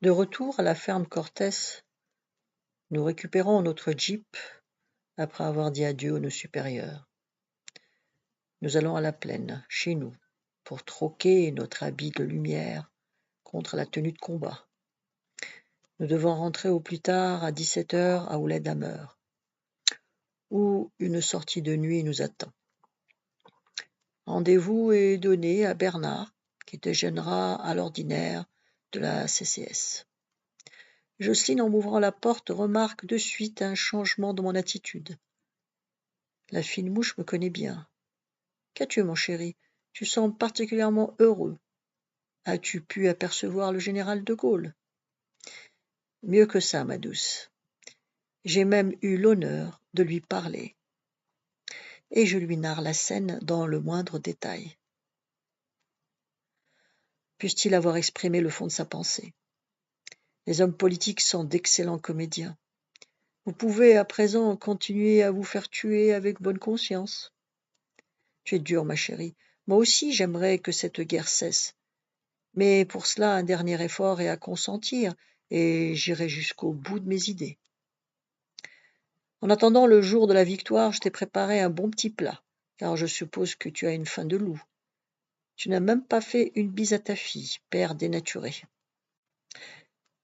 De retour à la ferme Cortés, nous récupérons notre Jeep après avoir dit adieu à nos supérieurs. Nous allons à la plaine, chez nous, pour troquer notre habit de lumière contre la tenue de combat. Nous devons rentrer au plus tard à 17h à Oued-Damer, où une sortie de nuit nous attend. Rendez-vous est donné à Bernard, qui déjeunera à l'ordinaire de la CCS. Jocelyne, en m'ouvrant la porte, remarque de suite un changement de mon attitude. La fine mouche me connaît bien. Qu'as-tu, mon chéri? Tu sembles particulièrement heureux. As-tu pu apercevoir le général de Gaulle? Mieux que ça, ma douce. J'ai même eu l'honneur de lui parler. Et je lui narre la scène dans le moindre détail. Puisse-t-il avoir exprimé le fond de sa pensée? Les hommes politiques sont d'excellents comédiens. Vous pouvez à présent continuer à vous faire tuer avec bonne conscience. Tu es dure, ma chérie. Moi aussi, j'aimerais que cette guerre cesse. Mais pour cela, un dernier effort est à consentir, et j'irai jusqu'au bout de mes idées. En attendant le jour de la victoire, je t'ai préparé un bon petit plat, car je suppose que tu as une faim de loup. Tu n'as même pas fait une bise à ta fille, père dénaturé.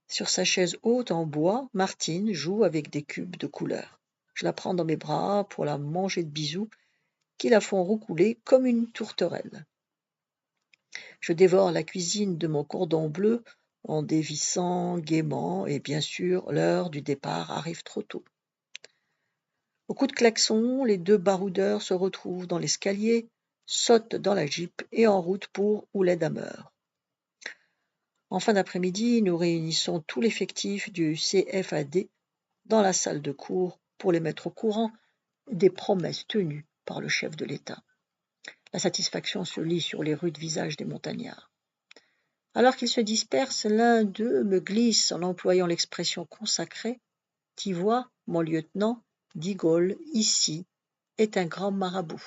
Sur sa chaise haute en bois, Martine joue avec des cubes de couleur. Je la prends dans mes bras pour la manger de bisous qui la font roucouler comme une tourterelle. Je dévore la cuisine de mon cordon bleu en dévissant gaiement, et bien sûr, l'heure du départ arrive trop tôt. Au coup de klaxon, les deux baroudeurs se retrouvent dans l'escalier, sautent dans la Jeep et en route pour Oued-Damer. En fin d'après-midi, nous réunissons tout l'effectif du CFAD dans la salle de cours pour les mettre au courant des promesses tenues par le chef de l'État. La satisfaction se lit sur les rudes visages des montagnards. Alors qu'ils se dispersent, l'un d'eux me glisse en employant l'expression consacrée « T'y vois, mon lieutenant, de Gaulle, ici, est un grand marabout. »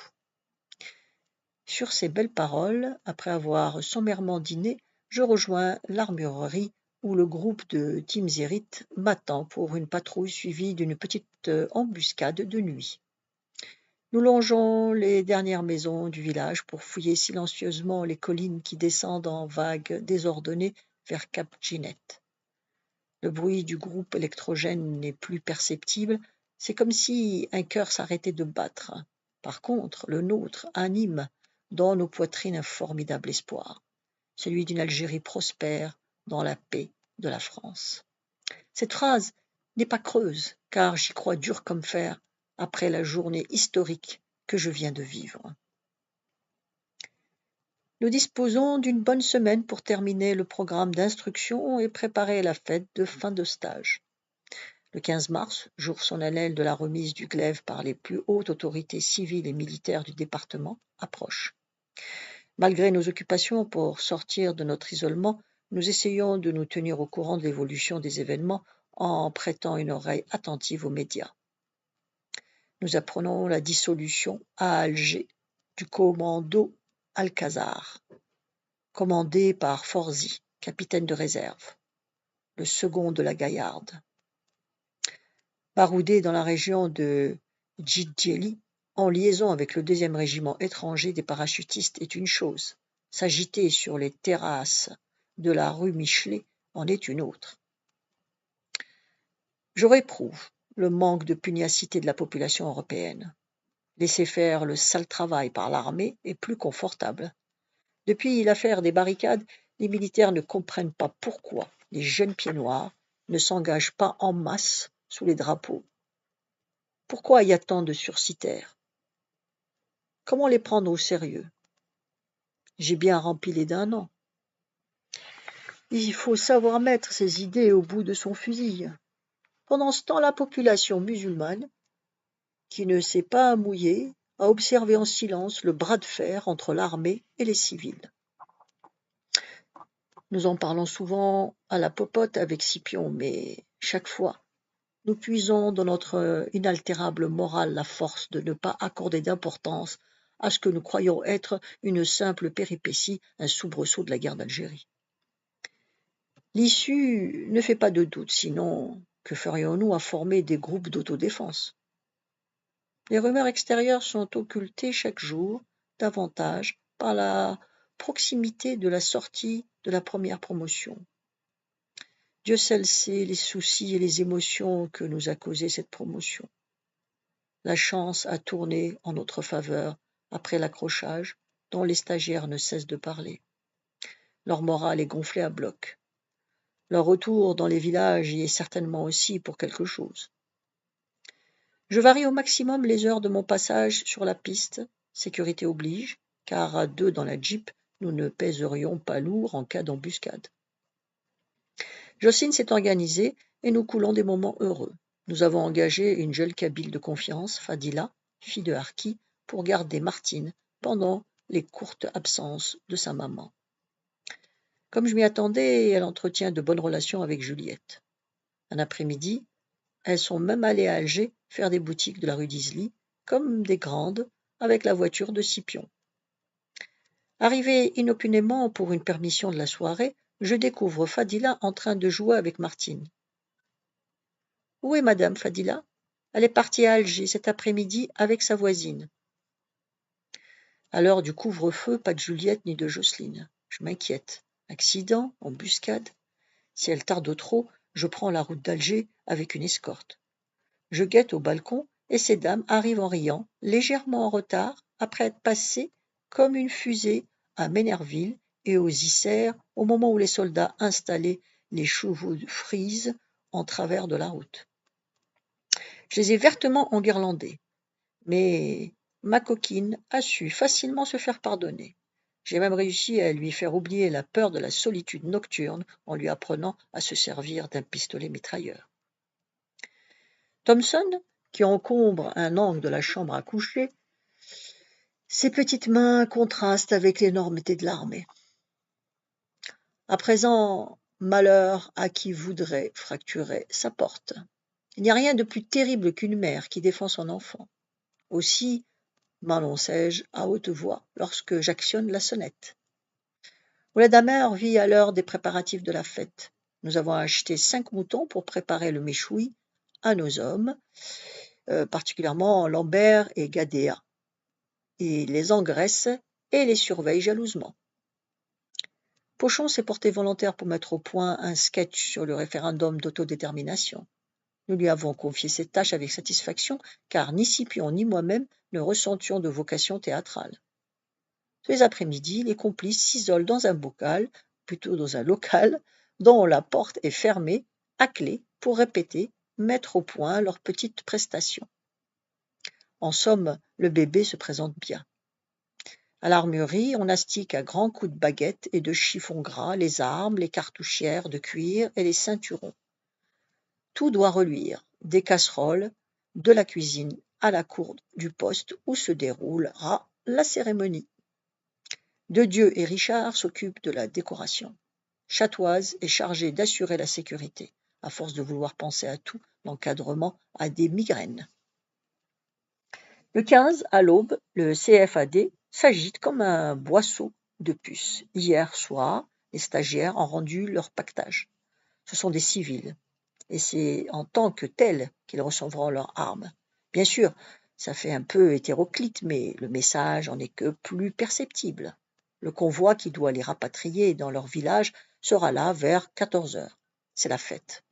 Sur ces belles paroles, après avoir sommairement dîné, je rejoins l'armurerie où le groupe de Timzirit m'attend pour une patrouille suivie d'une petite embuscade de nuit. Nous longeons les dernières maisons du village pour fouiller silencieusement les collines qui descendent en vagues désordonnées vers Cap Ginette. Le bruit du groupe électrogène n'est plus perceptible, c'est comme si un cœur s'arrêtait de battre. Par contre, le nôtre anime dans nos poitrines un formidable espoir, celui d'une Algérie prospère dans la paix de la France. Cette phrase n'est pas creuse, car j'y crois dur comme fer après la journée historique que je viens de vivre. Nous disposons d'une bonne semaine pour terminer le programme d'instruction et préparer la fête de fin de stage. Le 15 mars, jour solennel de la remise du glaive par les plus hautes autorités civiles et militaires du département, approche. Malgré nos occupations pour sortir de notre isolement, nous essayons de nous tenir au courant de l'évolution des événements en prêtant une oreille attentive aux médias. Nous apprenons la dissolution à Alger du commando Alcazar, commandé par Forzy, capitaine de réserve, le second de la Gaillarde. Baroudé dans la région de Djidjeli, en liaison avec le 2e régiment étranger des parachutistes est une chose, s'agiter sur les terrasses de la rue Michelet en est une autre. Je réprouve le manque de pugnacité de la population européenne. Laisser faire le sale travail par l'armée est plus confortable. Depuis l'affaire des barricades, les militaires ne comprennent pas pourquoi les jeunes pieds noirs ne s'engagent pas en masse sous les drapeaux. Pourquoi y a tant de sursitaires? Comment les prendre au sérieux? J'ai bien rempli d'un an. Il faut savoir mettre ses idées au bout de son fusil. Pendant ce temps, la population musulmane, qui ne s'est pas mouillée, a observé en silence le bras de fer entre l'armée et les civils. Nous en parlons souvent à la popote avec Scipion, mais chaque fois, nous puisons dans notre inaltérable morale la force de ne pas accorder d'importance à ce que nous croyons être une simple péripétie, un soubresaut de la guerre d'Algérie. L'issue ne fait pas de doute, sinon que ferions-nous à former des groupes d'autodéfense? Les rumeurs extérieures sont occultées chaque jour davantage par la proximité de la sortie de la première promotion. Dieu seul sait les soucis et les émotions que nous a causés cette promotion. La chance a tourné en notre faveur après l'accrochage dont les stagiaires ne cessent de parler. Leur morale est gonflée à bloc. Leur retour dans les villages y est certainement aussi pour quelque chose. Je varie au maximum les heures de mon passage sur la piste, sécurité oblige, car à 2 dans la Jeep, nous ne pèserions pas lourd en cas d'embuscade. Jocelyne s'est organisée et nous coulons des moments heureux. Nous avons engagé une jeune kabyle de confiance, Fadila, fille de Harki, pour garder Martine pendant les courtes absences de sa maman. Comme je m'y attendais, elle entretient de bonnes relations avec Juliette. Un après-midi, elles sont même allées à Alger faire des boutiques de la rue d'Isly, comme des grandes, avec la voiture de Scipion. Arrivé inopinément pour une permission de la soirée, je découvre Fadila en train de jouer avec Martine. « Où est madame Fadila ? Elle est partie à Alger cet après-midi avec sa voisine. » À l'heure du couvre-feu, pas de Juliette ni de Jocelyne. Je m'inquiète. Accident, embuscade. Si elle tarde trop, je prends la route d'Alger avec une escorte. Je guette au balcon et ces dames arrivent en riant, légèrement en retard, après être passées comme une fusée à Ménerville et aux Isères au moment où les soldats installaient les chevaux de frise en travers de la route. Je les ai vertement enguirlandées, mais ma coquine a su facilement se faire pardonner. J'ai même réussi à lui faire oublier la peur de la solitude nocturne en lui apprenant à se servir d'un pistolet mitrailleur. Thomson, qui encombre un angle de la chambre à coucher, ses petites mains contrastent avec l'énormité de l'armée. À présent, malheur à qui voudrait fracturer sa porte. Il n'y a rien de plus terrible qu'une mère qui défend son enfant. Aussi m'annonçai-je à haute voix lorsque j'actionne la sonnette. Ouladamer vit à l'heure des préparatifs de la fête. Nous avons acheté 5 moutons pour préparer le méchoui à nos hommes, particulièrement Lambert et Gadea. Il les engraisse et les surveille jalousement. Pochon s'est porté volontaire pour mettre au point un sketch sur le référendum d'autodétermination. Nous lui avons confié cette tâche avec satisfaction, car ni Scipion ni moi-même ne ressentions de vocation théâtrale. Tous les après-midi, les complices s'isolent dans un local, dont la porte est fermée, à clé, pour répéter, mettre au point leurs petites prestations. En somme, le bébé se présente bien. À l'armurerie, on astique à grands coups de baguette et de chiffon gras les armes, les cartouchières de cuir et les ceinturons. Tout doit reluire, des casseroles, de la cuisine à la cour du poste où se déroulera la cérémonie. Dedieu et Richard s'occupent de la décoration. Chatoise est chargée d'assurer la sécurité. À force de vouloir penser à tout, l'encadrement a des migraines. Le 15, à l'aube, le CFAD s'agite comme un boisseau de puces. Hier soir, les stagiaires ont rendu leur pactage. Ce sont des civils, et c'est en tant que tels qu'ils recevront leurs armes. Bien sûr, ça fait un peu hétéroclite, mais le message en est que plus perceptible. Le convoi qui doit les rapatrier dans leur village sera là vers 14 heures. C'est la fête.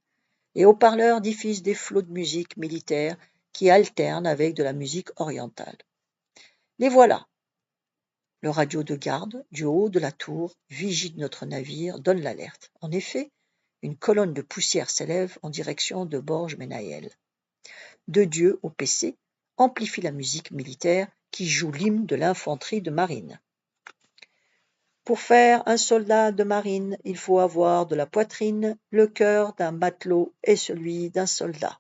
Les haut-parleurs diffusent des flots de musique militaire qui alternent avec de la musique orientale. Les voilà. Le radio de garde, du haut de la tour, vigie de notre navire, donne l'alerte. En effet, une colonne de poussière s'élève en direction de Borges-Menaïel. Dedieu, au PC, amplifie la musique militaire qui joue l'hymne de l'infanterie de marine. Pour faire un soldat de marine, il faut avoir de la poitrine, le cœur d'un matelot et celui d'un soldat.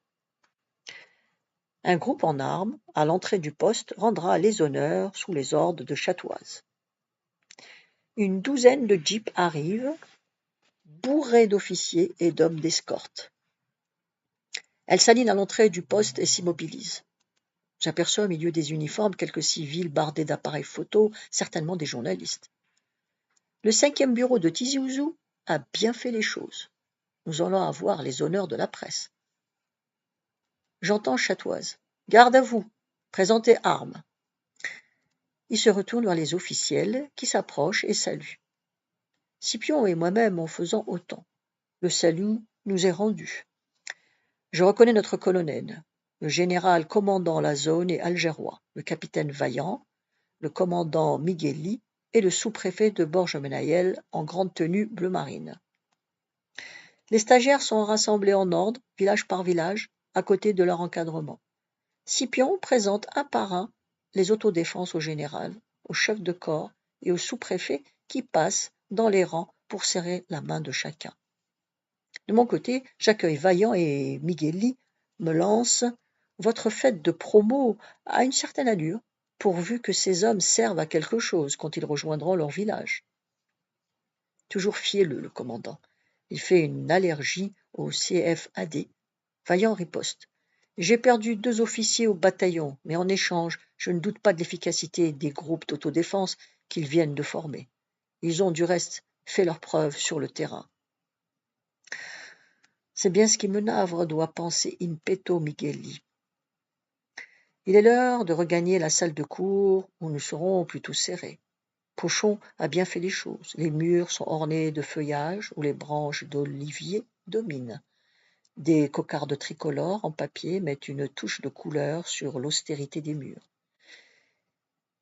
Un groupe en armes, à l'entrée du poste, rendra les honneurs sous les ordres de Chatoise. Une douzaine de jeeps arrivent, bourrés d'officiers et d'hommes d'escorte. Elles s'alignent à l'entrée du poste et s'immobilisent. J'aperçois au milieu des uniformes quelques civils bardés d'appareils photo, certainement des journalistes. Le 5e bureau de Tizi Ouzou a bien fait les choses. Nous allons avoir les honneurs de la presse. J'entends Chatoise. Garde à vous. Présentez armes. Il se retourne vers les officiels qui s'approchent et saluent. Scipion et moi-même en faisant autant. Le salut nous est rendu. Je reconnais notre colonel. Le général commandant la zone est algérois, le capitaine Vaillant, le commandant Migueli et le sous-préfet de Borges-Menayel en grande tenue bleu marine. Les stagiaires sont rassemblés en ordre, village par village, à côté de leur encadrement. Scipion présente un par un les autodéfenses au général, au chef de corps et au sous-préfet qui passent dans les rangs pour serrer la main de chacun. De mon côté, j'accueille Vaillant et Migueli me lancent « Votre fête de promo a une certaine allure, pourvu que ces hommes servent à quelque chose quand ils rejoindront leur village. » Toujours fielleux, le commandant. Il fait une allergie au CFAD. Vaillant riposte. J'ai perdu 2 officiers au bataillon, mais en échange, je ne doute pas de l'efficacité des groupes d'autodéfense qu'ils viennent de former. Ils ont du reste fait leurs preuves sur le terrain. C'est bien ce qui me navre, doit penser in petto Migueli. Il est l'heure de regagner la salle de cours où nous serons plutôt serrés. Pochon a bien fait les choses. Les murs sont ornés de feuillages où les branches d'olivier dominent. Des cocardes tricolores en papier mettent une touche de couleur sur l'austérité des murs.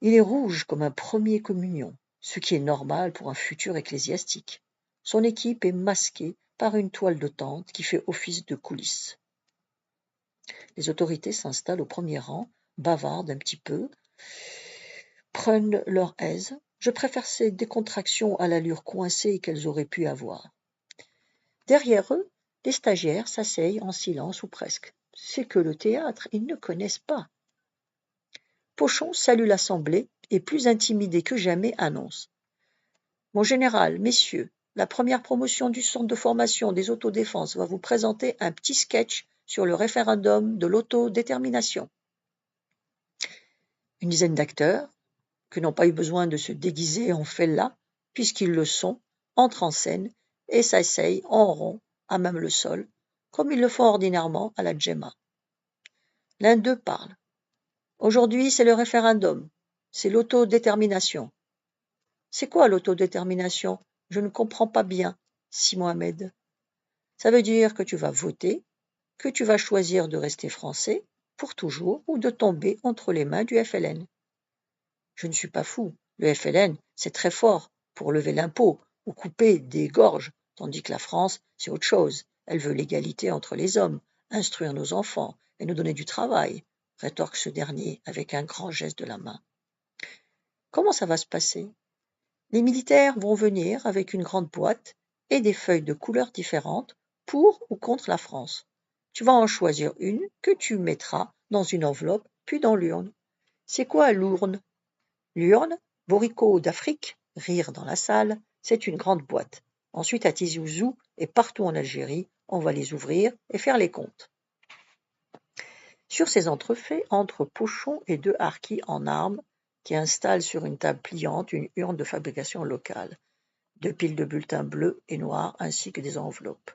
Il est rouge comme un premier communion, ce qui est normal pour un futur ecclésiastique. Son équipe est masquée par une toile de tente qui fait office de coulisse. Les autorités s'installent au premier rang, bavardent un petit peu, prennent leur aise. Je préfère ces décontractions à l'allure coincée qu'elles auraient pu avoir. Derrière eux, les stagiaires s'asseyent en silence ou presque. C'est que le théâtre, ils ne connaissent pas. Pochon salue l'assemblée et, plus intimidé que jamais, annonce. Mon général, messieurs, la première promotion du centre de formation des autodéfenses va vous présenter un petit sketch sur le référendum de l'autodétermination. Une dizaine d'acteurs, qui n'ont pas eu besoin de se déguiser en fellas, puisqu'ils le sont, entrent en scène et s'asseyent en rond, à même le sol, comme ils le font ordinairement à la Gemma. L'un d'eux parle. Aujourd'hui, c'est le référendum, c'est l'autodétermination. C'est quoi l'autodétermination? Je ne comprends pas bien, si Mohamed. Ça veut dire que tu vas voter, que tu vas choisir de rester français pour toujours ou de tomber entre les mains du FLN. Je ne suis pas fou. Le FLN, c'est très fort pour lever l'impôt ou couper des gorges, tandis que la France, c'est autre chose. Elle veut l'égalité entre les hommes, instruire nos enfants et nous donner du travail, rétorque ce dernier avec un grand geste de la main. Comment ça va se passer? Les militaires vont venir avec une grande boîte et des feuilles de couleurs différentes pour ou contre la France. Tu vas en choisir une que tu mettras dans une enveloppe puis dans l'urne. C'est quoi l'urne? L'urne, Borico d'Afrique, rire dans la salle, c'est une grande boîte. Ensuite à Tizi Ouzou et partout en Algérie, on va les ouvrir et faire les comptes. Sur ces entrefaits entrent Pochon et 2 harkis en armes qui installent sur une table pliante une urne de fabrication locale, 2 piles de bulletins bleus et noirs ainsi que des enveloppes.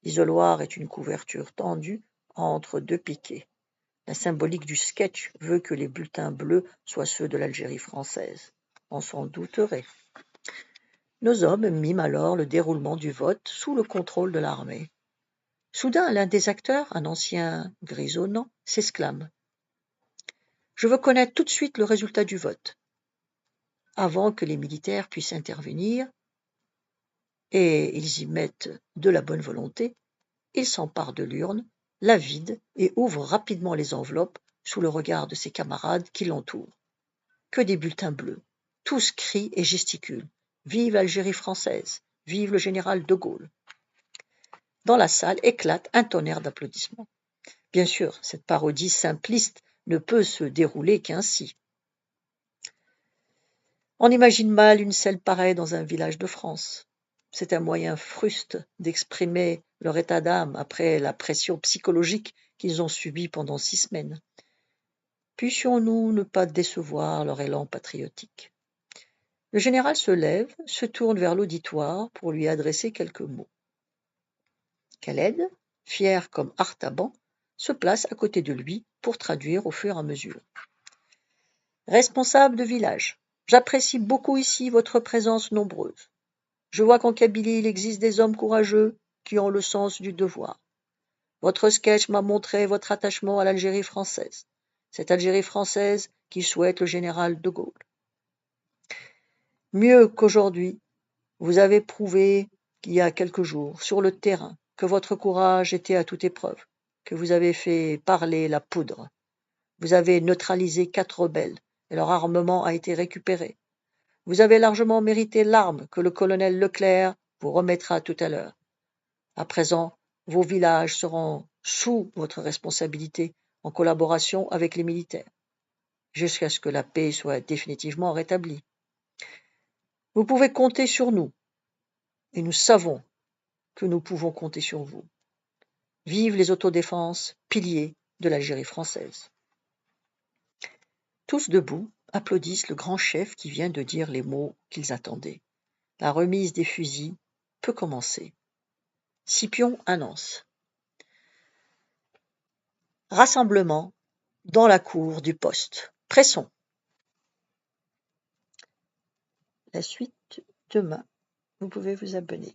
L'isoloir est une couverture tendue entre 2 piquets. La symbolique du sketch veut que les bulletins bleus soient ceux de l'Algérie française. On s'en douterait. Nos hommes miment alors le déroulement du vote sous le contrôle de l'armée. Soudain, l'un des acteurs, un ancien grisonnant, s'exclame. Je veux connaître tout de suite le résultat du vote. Avant que les militaires puissent intervenir, et ils y mettent de la bonne volonté, ils s'emparent de l'urne, la vident et ouvrent rapidement les enveloppes sous le regard de ses camarades qui l'entourent. Que des bulletins bleus. Tous crient et gesticulent. Vive l'Algérie française. Vive le général de Gaulle. Dans la salle éclate un tonnerre d'applaudissements. Bien sûr, cette parodie simpliste ne peut se dérouler qu'ainsi. On imagine mal une scène pareille dans un village de France. C'est un moyen fruste d'exprimer leur état d'âme après la pression psychologique qu'ils ont subie pendant 6 semaines. Puissions-nous ne pas décevoir leur élan patriotique. Le général se lève, se tourne vers l'auditoire pour lui adresser quelques mots. Khaled, fier comme Artaban, se place à côté de lui pour traduire au fur et à mesure. Responsable de village, j'apprécie beaucoup ici votre présence nombreuse. Je vois qu'en Kabylie il existe des hommes courageux qui ont le sens du devoir. Votre sketch m'a montré votre attachement à l'Algérie française, cette Algérie française qui souhaite le général de Gaulle. Mieux qu'aujourd'hui, vous avez prouvé qu'il y a quelques jours, sur le terrain, que votre courage était à toute épreuve, que vous avez fait parler la poudre. Vous avez neutralisé 4 rebelles et leur armement a été récupéré. Vous avez largement mérité l'arme que le colonel Leclerc vous remettra tout à l'heure. À présent, vos villages seront sous votre responsabilité en collaboration avec les militaires, jusqu'à ce que la paix soit définitivement rétablie. Vous pouvez compter sur nous, et nous savons que nous pouvons compter sur vous. Vive les autodéfenses, piliers de l'Algérie française. Tous debout applaudissent le grand chef qui vient de dire les mots qu'ils attendaient. La remise des fusils peut commencer. Scipion annonce. Rassemblement dans la cour du poste. Pressons. La suite demain. Vous pouvez vous abonner.